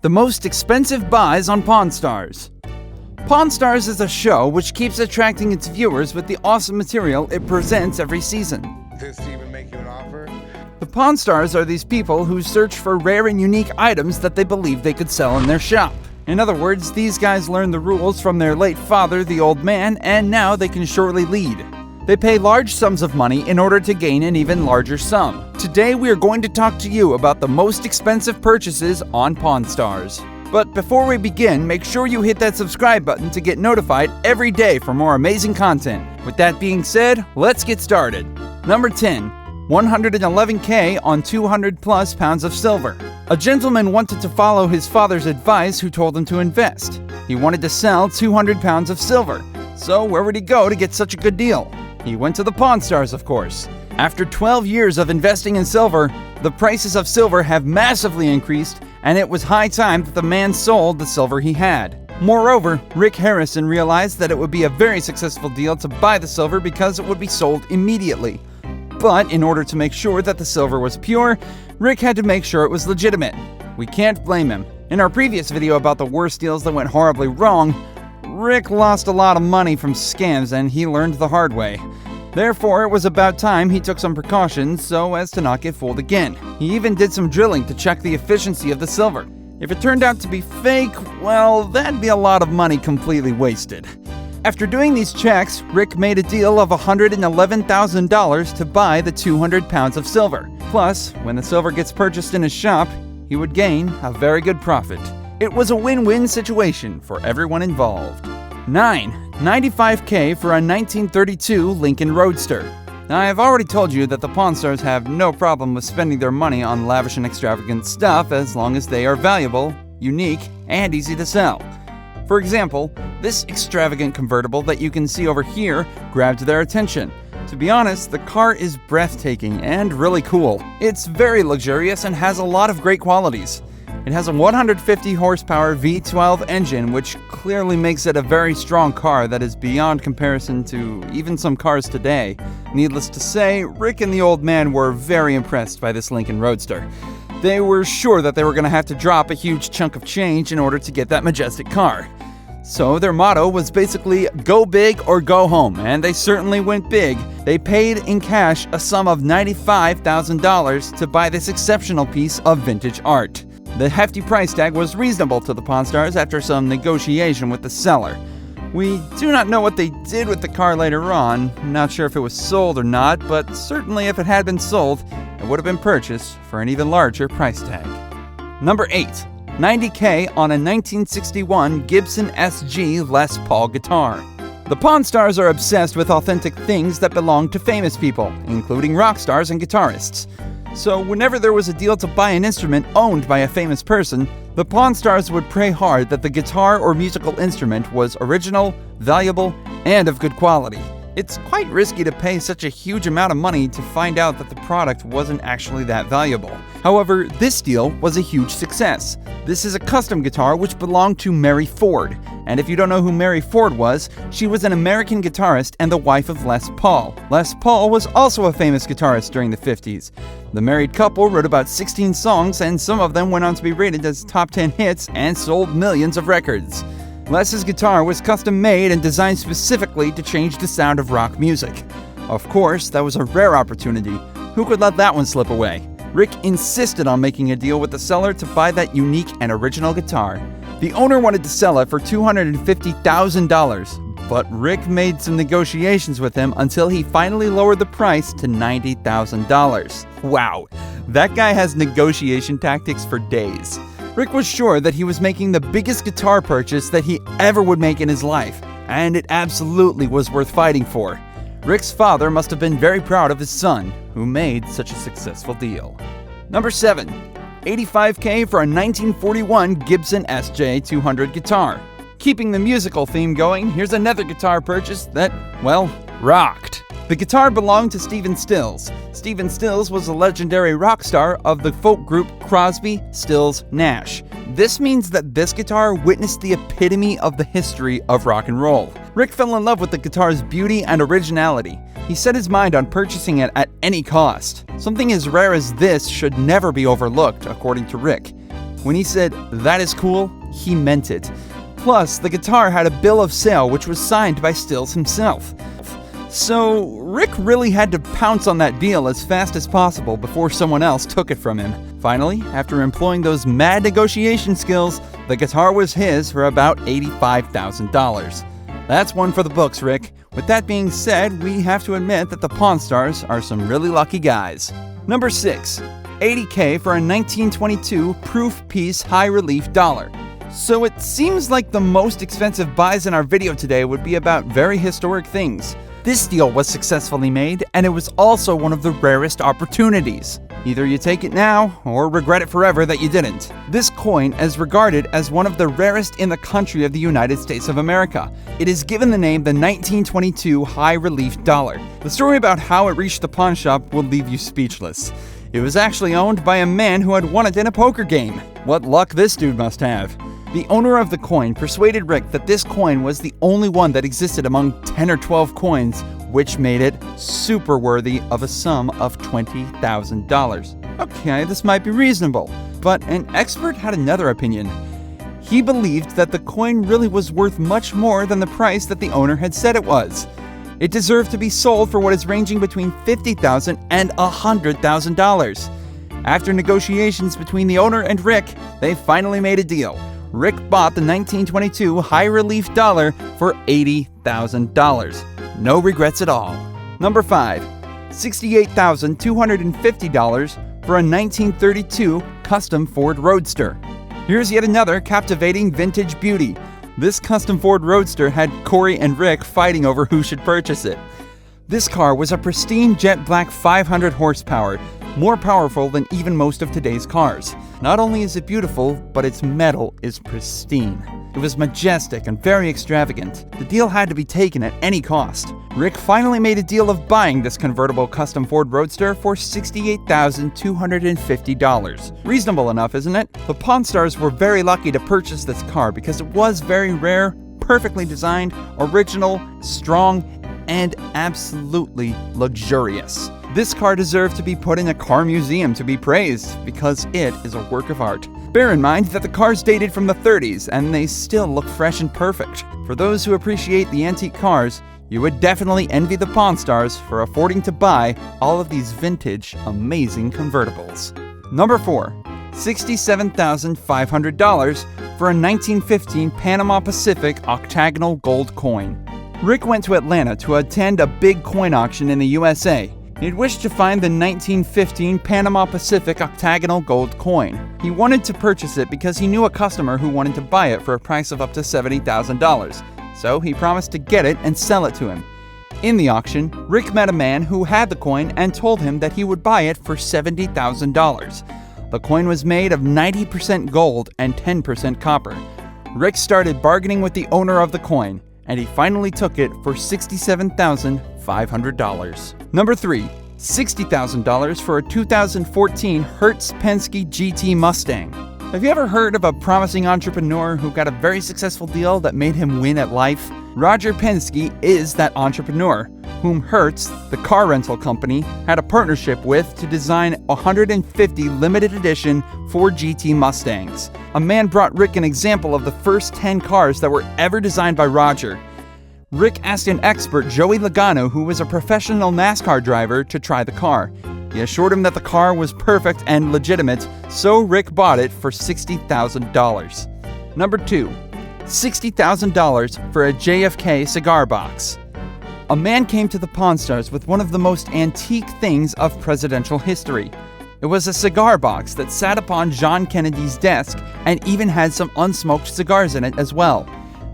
The most expensive buys on Pawn Stars. Pawn Stars is a show which keeps attracting its viewers with the awesome material it presents every season. Did Steven make you an offer? The Pawn Stars are these people who search for rare and unique items that they believe they could sell in their shop. In other words, these guys learned the rules from their late father, the old man, and now they can surely lead. They pay large sums of money in order to gain an even larger sum. Today we are going to talk to you about the most expensive purchases on Pawn Stars. But before we begin, make sure you hit that subscribe button to get notified every day for more amazing content. With that being said, let's get started. Number 10. 111K on 200 plus pounds of silver. A gentleman wanted to follow his father's advice who told him to invest. He wanted to sell 200 pounds of silver. So where would he go to get such a good deal? He went to the Pawn Stars, of course. After 12 years of investing in silver, the prices of silver have massively increased, and it was high time that the man sold the silver he had. Moreover, Rick Harrison realized that it would be a very successful deal to buy the silver because it would be sold immediately. But in order to make sure that the silver was pure, Rick had to make sure it was legitimate. We can't blame him. In our previous video about the worst deals that went horribly wrong, Rick lost a lot of money from scams and he learned the hard way. Therefore, it was about time he took some precautions so as to not get fooled again. He even did some drilling to check the efficiency of the silver. If it turned out to be fake, well, that'd be a lot of money completely wasted. After doing these checks, Rick made a deal of $111,000 to buy the 200 pounds of silver. Plus, when the silver gets purchased in his shop, he would gain a very good profit. It was a win-win situation for everyone involved. 9. 95K for a 1932 Lincoln Roadster. Now, I have already told you that the Pawn Stars have no problem with spending their money on lavish and extravagant stuff as long as they are valuable, unique, and easy to sell. For example, this extravagant convertible that you can see over here grabbed their attention. To be honest, the car is breathtaking and really cool. It's very luxurious and has a lot of great qualities. It has a 150 horsepower V12 engine, which clearly makes it a very strong car that is beyond comparison to even some cars today. Needless to say, Rick and the old man were very impressed by this Lincoln Roadster. They were sure that they were going to have to drop a huge chunk of change in order to get that majestic car. So their motto was basically go big or go home, and they certainly went big. They paid in cash a sum of $95,000 to buy this exceptional piece of vintage art. The hefty price tag was reasonable to the Pawn Stars after some negotiation with the seller. We do not know what they did with the car later on. Not sure if it was sold or not, but certainly if it had been sold, it would have been purchased for an even larger price tag. Number 8. 90K on a 1961 Gibson SG Les Paul guitar. The Pawn Stars are obsessed with authentic things that belong to famous people, including rock stars and guitarists. So whenever there was a deal to buy an instrument owned by a famous person, the Pawn Stars would pray hard that the guitar or musical instrument was original, valuable, and of good quality. It's quite risky to pay such a huge amount of money to find out that the product wasn't actually that valuable. However, this deal was a huge success. This is a custom guitar which belonged to Mary Ford. And if you don't know who Mary Ford was, she was an American guitarist and the wife of Les Paul. Les Paul was also a famous guitarist during the 50s. The married couple wrote about 16 songs, and some of them went on to be rated as top 10 hits and sold millions of records. Les's guitar was custom made and designed specifically to change the sound of rock music. Of course, that was a rare opportunity. Who could let that one slip away? Rick insisted on making a deal with the seller to buy that unique and original guitar. The owner wanted to sell it for $250,000, but Rick made some negotiations with him until he finally lowered the price to $90,000. Wow, that guy has negotiation tactics for days. Rick was sure that he was making the biggest guitar purchase that he ever would make in his life, and it absolutely was worth fighting for. Rick's father must have been very proud of his son, who made such a successful deal. Number 7. 85K for a 1941 Gibson SJ200 guitar. Keeping the musical theme going, here's another guitar purchase that, well, rocked. The guitar belonged to Stephen Stills. Stephen Stills was a legendary rock star of the folk group Crosby, Stills, Nash. This means that this guitar witnessed the epitome of the history of rock and roll. Rick fell in love with the guitar's beauty and originality. He set his mind on purchasing it at any cost. Something as rare as this should never be overlooked, according to Rick. When he said, "That is cool," he meant it. Plus, the guitar had a bill of sale which was signed by Stills himself. So, Rick really had to pounce on that deal as fast as possible before someone else took it from him. Finally, after employing those mad negotiation skills, the guitar was his for about $85,000. That's one for the books, Rick. With that being said, we have to admit that the Pawn Stars are some really lucky guys. Number 6. $80K for a 1922 proof piece high-relief dollar. So it seems like the most expensive buys in our video today would be about very historic things. This deal was successfully made, and it was also one of the rarest opportunities. Either you take it now, or regret it forever that you didn't. This coin is regarded as one of the rarest in the country of the United States of America. It is given the name the 1922 High Relief Dollar. The story about how it reached the pawn shop will leave you speechless. It was actually owned by a man who had won it in a poker game. What luck this dude must have. The owner of the coin persuaded Rick that this coin was the only one that existed among 10 or 12 coins, which made it super worthy of a sum of $20,000. Okay, this might be reasonable, but an expert had another opinion. He believed that the coin really was worth much more than the price that the owner had said it was. It deserved to be sold for what is ranging between $50,000 and $100,000. After negotiations between the owner and Rick, they finally made a deal. Rick bought the 1922 High Relief Dollar for $80,000. No regrets at all. Number 5. $68,250 for a 1932 custom Ford Roadster. Here's yet another captivating vintage beauty. This custom Ford Roadster had Corey and Rick fighting over who should purchase it. This car was a pristine jet black 500 horsepower, more powerful than even most of today's cars. Not only is it beautiful, but its metal is pristine. It was majestic and very extravagant. The deal had to be taken at any cost. Rick finally made a deal of buying this convertible custom Ford Roadster for $68,250. Reasonable enough, isn't it? The Pawn Stars were very lucky to purchase this car because it was very rare, perfectly designed, original, strong, and absolutely luxurious. This car deserved to be put in a car museum to be praised because it is a work of art. Bear in mind that the cars dated from the 30s and they still look fresh and perfect. For those who appreciate the antique cars, you would definitely envy the Pawn Stars for affording to buy all of these vintage, amazing convertibles. Number 4. $67,500 for a 1915 Panama Pacific octagonal gold coin. Rick went to Atlanta to attend a big coin auction in the USA. He'd wished to find the 1915 Panama Pacific octagonal gold coin. He wanted to purchase it because he knew a customer who wanted to buy it for a price of up to $70,000. So he promised to get it and sell it to him. In the auction, Rick met a man who had the coin and told him that he would buy it for $70,000. The coin was made of 90% gold and 10% copper. Rick started bargaining with the owner of the coin, and he finally took it for $67,500. Number 3. $60,000 for a 2014 Hertz Penske GT Mustang. Have you ever heard of a promising entrepreneur who got a very successful deal that made him win at life? Roger Penske is that entrepreneur, whom Hertz, the car rental company, had a partnership with to design 150 limited edition Ford GT Mustangs. A man brought Rick an example of the first 10 cars that were ever designed by Roger. Rick asked an expert, Joey Logano, who was a professional NASCAR driver, to try the car. He assured him that the car was perfect and legitimate, so Rick bought it for $60,000. Number 2. $60,000 for a JFK cigar box. A man came to the Pawn Stars with one of the most antique things of presidential history. It was a cigar box that sat upon John Kennedy's desk and even had some unsmoked cigars in it as well.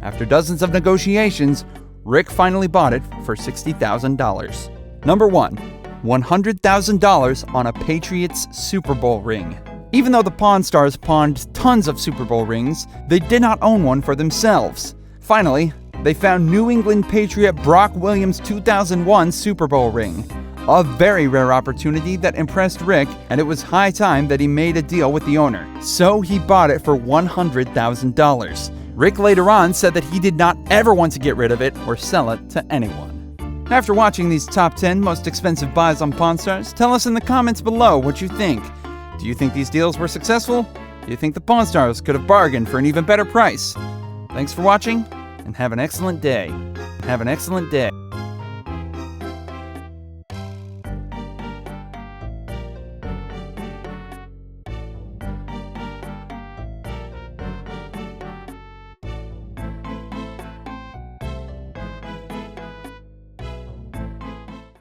After dozens of negotiations, Rick finally bought it for $60,000. Number 1. $100,000 on a Patriots Super Bowl ring. Even though the Pawn Stars pawned tons of Super Bowl rings, they did not own one for themselves. Finally, they found New England Patriot Brock Williams' 2001 Super Bowl ring. A very rare opportunity that impressed Rick, and it was high time that he made a deal with the owner. So he bought it for $100,000. Rick later on said that he did not ever want to get rid of it or sell it to anyone. After watching these top 10 most expensive buys on Pawn Stars, tell us in the comments below what you think. Do you think these deals were successful? Do you think the Pawn Stars could have bargained for an even better price? Thanks for watching, and have an excellent day. Have an excellent day.